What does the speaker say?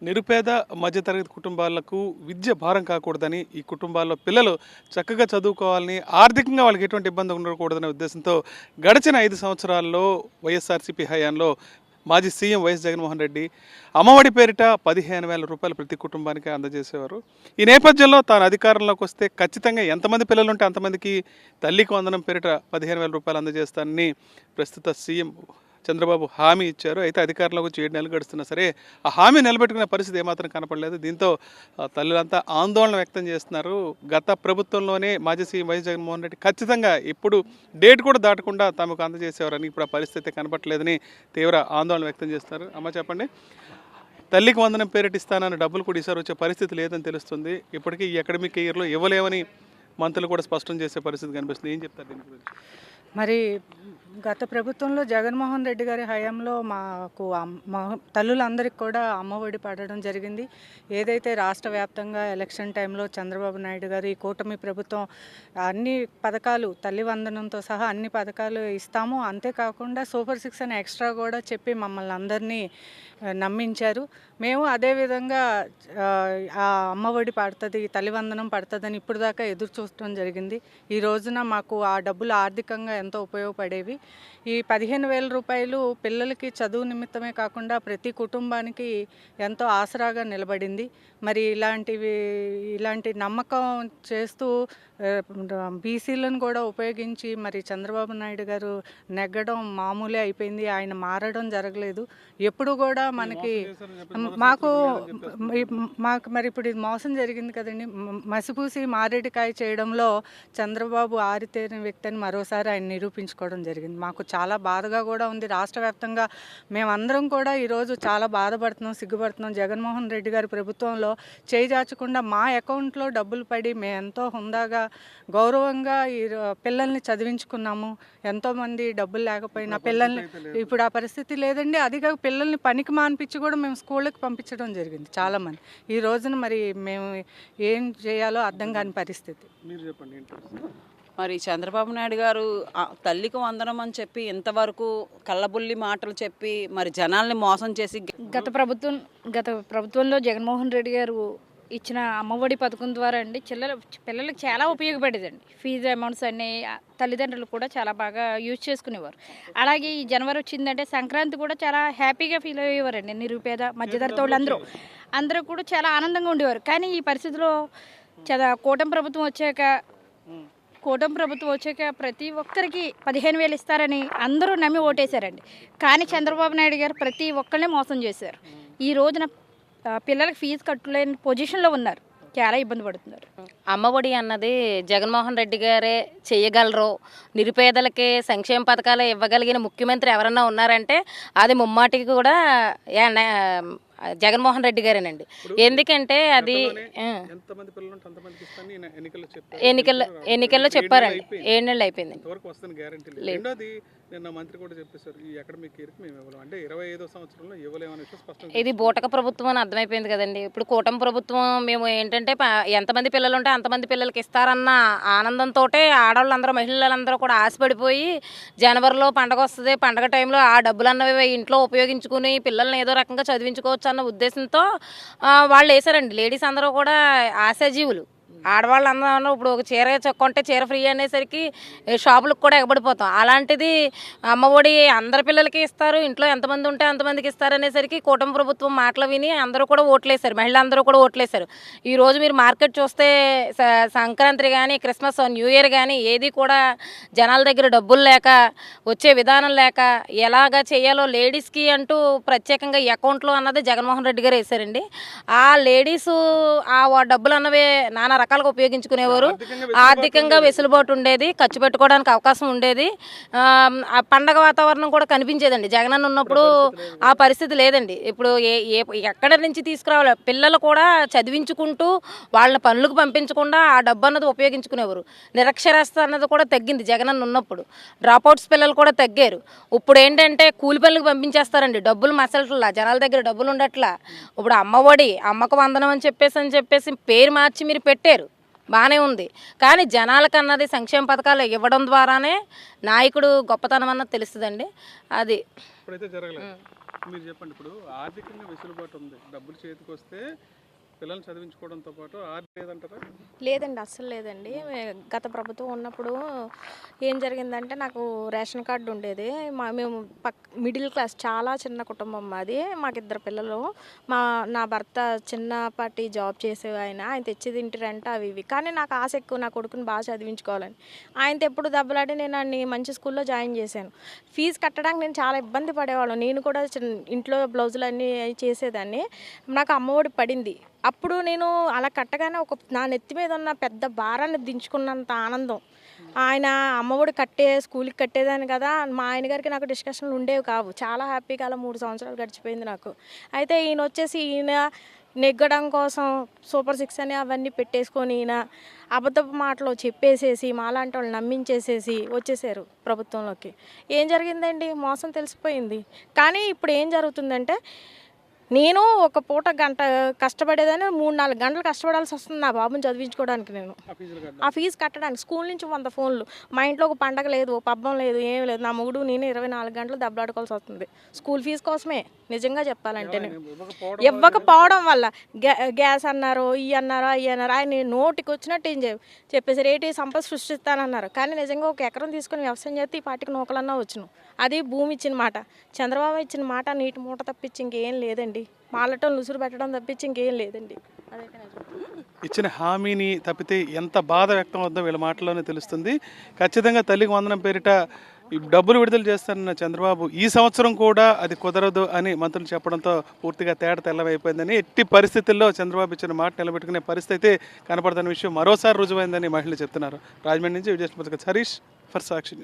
నిరుపేద మధ్యతరగతి కుటుంబాలకు విద్య భారం కాకూడదని, ఈ కుటుంబాల్లో పిల్లలు చక్కగా చదువుకోవాలని, ఆర్థికంగా వాళ్ళకి ఎటువంటి ఇబ్బంది ఉండకూడదనే ఉద్దేశంతో గడిచిన 5 సంవత్సరాల్లో వైఎస్ఆర్సీపీ హయాంలో మాజీ సీఎం వైఎస్ జగన్మోహన్ రెడ్డి అమ్మఒడి పేరిట 15,000 రూపాయలు ప్రతి కుటుంబానికి అందజేసేవారు. ఈ నేపథ్యంలో తాను అధికారంలోకి వస్తే ఖచ్చితంగా ఎంతమంది పిల్లలు ఉంటే అంతమందికి తల్లికి వందనం పేరిట 15,000 రూపాయలు అందజేస్తానని ప్రస్తుత సీఎం చంద్రబాబు హామీ ఇచ్చారు. అయితే అధికారంలోకి వచ్చి 7 నెలలు గడుస్తున్నా సరే ఆ హామీ నిలబెట్టుకునే పరిస్థితి ఏమాత్రం కనపడలేదు. దీంతో తల్లులంతా ఆందోళన వ్యక్తం చేస్తున్నారు. గత ప్రభుత్వంలోనే మాజీ సీఎం వైఎస్ జగన్మోహన్ రెడ్డి ఖచ్చితంగా ఇప్పుడు డేట్ కూడా దాటకుండా తమకు అందజేసేవారని ఇప్పుడు ఆ పరిస్థితి కనపట్లేదని తీవ్ర ఆందోళన వ్యక్తం చేస్తున్నారు. అమ్మ చెప్పండి, తల్లికి వందనం పేరిట ఇస్తానని డబ్బులు కూడా ఈసారి వచ్చే పరిస్థితి లేదని తెలుస్తుంది. ఇప్పటికీ ఈ అకాడమిక్ ఇయర్లో ఇవ్వలేమని మంత్రులు కూడా స్పష్టం చేసే పరిస్థితి కనిపిస్తుంది. ఏం చెప్తారు దీని గురించి? మరి గత ప్రభుత్వంలో జగన్మోహన్ రెడ్డి గారి హయాంలో మాకు తల్లులందరికీ కూడా అమ్మఒడి పడడం జరిగింది. ఏదైతే రాష్ట్ర వ్యాప్తంగా ఎలక్షన్ టైంలో చంద్రబాబు నాయుడు గారు ఈ కూటమి ప్రభుత్వం అన్ని పథకాలు తల్లి వందనంతో సహా అన్ని పథకాలు ఇస్తాము, అంతేకాకుండా సూపర్ 6 అని ఎక్స్ట్రా కూడా చెప్పి మమ్మల్ని అందరినీ నమ్మించారు. మేము అదేవిధంగా ఆ అమ్మఒడి పడుతుంది, తల్లివందనం పడుతుందని ఇప్పుడు దాకా ఎదురు చూడటం జరిగింది. ఈ రోజున మాకు ఆ డబ్బులు ఆర్థికంగా ఎంతో ఉపయోగపడేవి. ఈ 15,000 రూపాయలు పిల్లలకి చదువు నిమిత్తమే కాకుండా ప్రతి కుటుంబానికి ఎంతో ఆసరాగా నిలబడింది. మరి ఇలాంటి నమ్మకం చేస్తూ బీసీలను కూడా ఉపయోగించి మరి చంద్రబాబు నాయుడు గారు నెగ్గడం మామూలే అయిపోయింది. ఆయన మారడం జరగలేదు. ఎప్పుడు కూడా మాకు మరి ఇప్పుడు ఇది మోసం జరిగింది కదండి. మసిపూసి మారేడుకాయ చేయడంలో చంద్రబాబు ఆరితేరిన వ్యక్తి అని మరోసారి ఆయన నిరూపించుకోవడం జరిగింది. మాకు చాలా బాధగా కూడా ఉంది. రాష్ట్ర వ్యాప్తంగా మేమందరం కూడా ఈరోజు చాలా బాధపడుతున్నాం, సిగ్గుపడుతున్నాం. జగన్మోహన్ రెడ్డి గారి ప్రభుత్వంలో చేయిచాచకుండా మా అకౌంట్లో డబ్బులు పడి మేము ఎంతో హుందాగా గౌరవంగా ఈ పిల్లల్ని చదివించుకున్నాము. ఎంతోమంది డబ్బులు లేకపోయినా పిల్లల్ని ఇప్పుడు ఆ పరిస్థితి లేదండి. అదిగా పిల్లల్ని పనికి మానిపించి కూడా మేము స్కూళ్ళకి పంపించడం జరిగింది చాలామంది. ఈ రోజున మరి మేము ఏం చేయాలో అర్థం కాని పరిస్థితి. మీరు చెప్పండి. మరి చంద్రబాబు నాయుడు గారు తల్లికి వందనం అని చెప్పి ఇంతవరకు కళ్ళబుల్లి మాటలు చెప్పి మరి జనాల్ని మోసం చేసి గత ప్రభుత్వంలో జగన్మోహన్ రెడ్డి గారు ఇచ్చిన అమ్మఒడి పథకం ద్వారా అండి పిల్లలకు చాలా ఉపయోగపడేదండి. ఫీజు అమౌంట్స్ అన్నీ తల్లిదండ్రులు కూడా చాలా బాగా యూజ్ చేసుకునేవారు. అలాగే ఈ జనవరి వచ్చిందంటే సంక్రాంతి కూడా చాలా హ్యాపీగా ఫీల్ అయ్యేవారండి. నిరుపేద మధ్యతరగతి వాళ్ళు అందరూ కూడా చాలా ఆనందంగా ఉండేవారు. కానీ ఈ పరిస్థితిలో కూటమి ప్రభుత్వం వచ్చాక ప్రతి ఒక్కరికి 15,000 ఇస్తారని అందరూ నమ్మి ఓటేశారండి. కానీ చంద్రబాబు నాయుడు గారు ప్రతి ఒక్కరిని మోసం చేశారు. ఈ రోజున పిల్లలకు ఫీజు కట్టలేని పొజిషన్లో ఉన్నారు, చాలా ఇబ్బంది పడుతున్నారు. అమ్మఒడి అన్నది జగన్మోహన్ రెడ్డి గారే చేయగలరు. నిరుపేదలకి సంక్షేమ పథకాలు ఇవ్వగలిగిన ముఖ్యమంత్రి ఎవరన్నా ఉన్నారంటే అది ముమ్మాటికి కూడా జగన్మోహన్ రెడ్డి గారేనండి. ఎందుకంటే అది ఎన్నికల్లో చెప్పారండి. 7 నెలలు అయిపోయింది. ఇది బూటక ప్రభుత్వం అని అర్థమైపోయింది కదండి. ఇప్పుడు కూటమి ప్రభుత్వం మేము ఏంటంటే ఎంతమంది పిల్లలు ఉంటే అంతమంది పిల్లలకి ఇస్తారన్న ఆనందంతో ఆడవాళ్ళందరూ మహిళలందరూ కూడా ఆశపడిపోయి జనవరిలో పండగ వస్తుంది, పండగ టైంలో ఆ డబ్బులు అన్నవి ఇంట్లో ఉపయోగించుకుని పిల్లల్ని ఏదో రకంగా చదివించుకోవచ్చు అన్న ఉద్దేశంతో వాళ్ళు వేశారండి. లేడీస్ అందరూ కూడా ఆశాజీవులు. ఆడవాళ్ళు అందరూ ఇప్పుడు ఒక చీర కొంటే చీర ఫ్రీ అనేసరికి షాపులకు కూడా ఎగబడిపోతాం. అలాంటిది అమ్మఒడి అందరి పిల్లలకి ఇస్తారు, ఇంట్లో ఎంతమంది ఉంటే అంతమందికి ఇస్తారు అనేసరికి కూటమి ప్రభుత్వం మాటలు విని అందరూ కూడా ఓట్లేశారు, మహిళలందరూ కూడా ఓట్లేశారు. ఈరోజు మీరు మార్కెట్ చూస్తే సంక్రాంతి కానీ క్రిస్మస్ న్యూ ఇయర్ కానీ ఏది కూడా జనాల దగ్గర డబ్బులు లేక వచ్చే విధానం లేక ఎలాగా చేయాలో లేడీస్కి అంటూ ప్రత్యేకంగా ఈ అకౌంట్లో అన్నది జగన్మోహన్ రెడ్డి గారు వేశారండి. ఆ లేడీసు ఆ డబ్బులు అన్నవి నానా రకాలుగా ఉపయోగించుకునేవారు. ఆర్థికంగా వెసులుబాటు ఉండేది, ఖర్చు పెట్టుకోవడానికి అవకాశం ఉండేది. ఆ పండగ వాతావరణం కూడా కనిపించేదండి. జగనన్న ఉన్నప్పుడు ఆ పరిస్థితి లేదండి. ఇప్పుడు ఎక్కడి నుంచి తీసుకురావాలి, పిల్లలు కూడా చదివించుకుంటూ వాళ్ళని పనులకు పంపించకుండా ఆ డబ్బు అన్నది ఉపయోగించుకునేవారు. నిరక్షరాస్యత అన్నది కూడా తగ్గింది జగనన్న ఉన్నప్పుడు. డ్రాప్అవుట్స్ పిల్లలు కూడా తగ్గారు. ఇప్పుడు ఏంటంటే కూలి పనులకు పంపించేస్తారండి, డబ్బులు మసలట్లా, జనాల దగ్గర డబ్బులు ఉండట్లా. ఇప్పుడు అమ్మఒడి, అమ్మకు వందనం అని చెప్పేసి పేరు మార్చి మీరు పెట్టారు, బాగానే ఉంది. కానీ జనాలకన్నది సంక్షేమ పథకాలు ఇవ్వడం ద్వారానే నాయకుడు గొప్పతనం అన్నది తెలుస్తుందండి. అది మీరు చెప్పండి, ఇప్పుడు ఆర్థికంగా వెసులుబాటు ఉంది, డబ్బులు చేతికి వస్తే పిల్లల్ని చదివించుకోవడంతో పాటు ఆర్థిక లేదంటారా? లేదండి, అస్సలు లేదండి. గత ప్రభుత్వం ఉన్నప్పుడు ఏం జరిగిందంటే నాకు రేషన్ కార్డు ఉండేది. మేము మిడిల్ క్లాస్, చాలా చిన్న కుటుంబం మాది. మాకు 2 పిల్లలు. నా భర్త చిన్నపాటి జాబ్ చేసే ఆయన తెచ్చేది ఇంటి రెంట్ అవి ఇవి. కానీ నాకు ఆశ ఎక్కువ, నా కొడుకుని బాగా చదివించుకోవాలని. ఆయనతో ఎప్పుడు దెబ్బలాడి నేను అన్ని మంచి స్కూల్లో జాయిన్ చేశాను. ఫీజు కట్టడానికి నేను చాలా ఇబ్బంది పడేవాళ్ళం. నేను కూడా ఇంట్లో బ్లౌజులు అన్నీ చేసేదాన్ని. నాకు అమ్మఒడి పడింది. అప్పుడు నేను అలా కట్టగానే నా నెత్తి మీద ఉన్న పెద్ద భారాన్ని దించుకున్నంత ఆనందం. ఆయన అమ్మఒడి స్కూల్కి కట్టేదాన్ని కదా, మా ఆయన గారికి నాకు డిస్కషన్లు ఉండేవి కావు. చాలా హ్యాపీగా అలా 3 సంవత్సరాలు గడిచిపోయింది నాకు. అయితే ఈయన నెగ్గడం కోసం సూపర్ 6 అని అవన్నీ పెట్టేసుకొని ఈయన అబద్ధపు మాటలు చెప్పేసేసి మాలాంటి వాళ్ళు నమ్మించేసేసి వచ్చేసారు ప్రభుత్వంలోకి. ఏం జరిగిందండి, మోసం తెలిసిపోయింది. కానీ ఇప్పుడు ఏం జరుగుతుందంటే, నేను ఒక పూట గంట కష్టపడేదాన్ని 3-4 గంటలు కష్టపడాల్సి వస్తుంది నా బాబుని చదివించుకోవడానికి. నేను ఆ ఫీజు కట్టడానికి స్కూల్ నుంచి 100 ఫోన్లు. మా ఇంట్లో ఒక పండగ లేదు, ఓ పబ్బం లేదు, ఏం లేదు. నా మొగుడు నేను 24 గంటలు దెబ్బలాడుకోవాల్సి వస్తుంది స్కూల్ ఫీజు కోసమే. నిజంగా చెప్పాలంటే నేను ఇవ్వకపోవడం వల్ల గ్యాస్ అన్నారు, అవి అన్నారు. ఆయన నోటికి వచ్చినట్టు ఏం చెప్పేసారు. ఏంటి సంపద సృష్టిస్తానన్నారు. కానీ నిజంగా ఒక ఎకరం తీసుకొని వ్యవసాయం చేస్తే ఈ పాటికి నూకలన్నా వచ్చును. అది భూమి ఇచ్చిన మాట, చంద్రబాబు ఇచ్చిన మాట నీటి మూట తప్పించి ఇంకేం లేదండి. మాలటం లుసురు పెట్టడం తప్పించి ఇంకేం లేదండి. ఇచ్చిన హామీని తప్పితే ఎంత బాధ వ్యక్తం అవుతుందో వీళ్ళ మాటల్లోనే తెలుస్తుంది. ఖచ్చితంగా తల్లికి వందనం పేరిట ఈ డబ్బులు విడుదల చేస్తానన్న చంద్రబాబు ఈ సంవత్సరం కూడా అది కుదరదు అని మంత్రులు చెప్పడంతో పూర్తిగా తేడా తెల్లవైపోయిందని, ఎట్టి పరిస్థితుల్లో చంద్రబాబు ఇచ్చిన మాట నిలబెట్టుకునే పరిస్థితి కనపడుతున్న విషయం మరోసారి రుజువైందని మహిళలు చెప్తున్నారు. రాజమండ్రి నుంచి Vijay Harish for Sakshi news.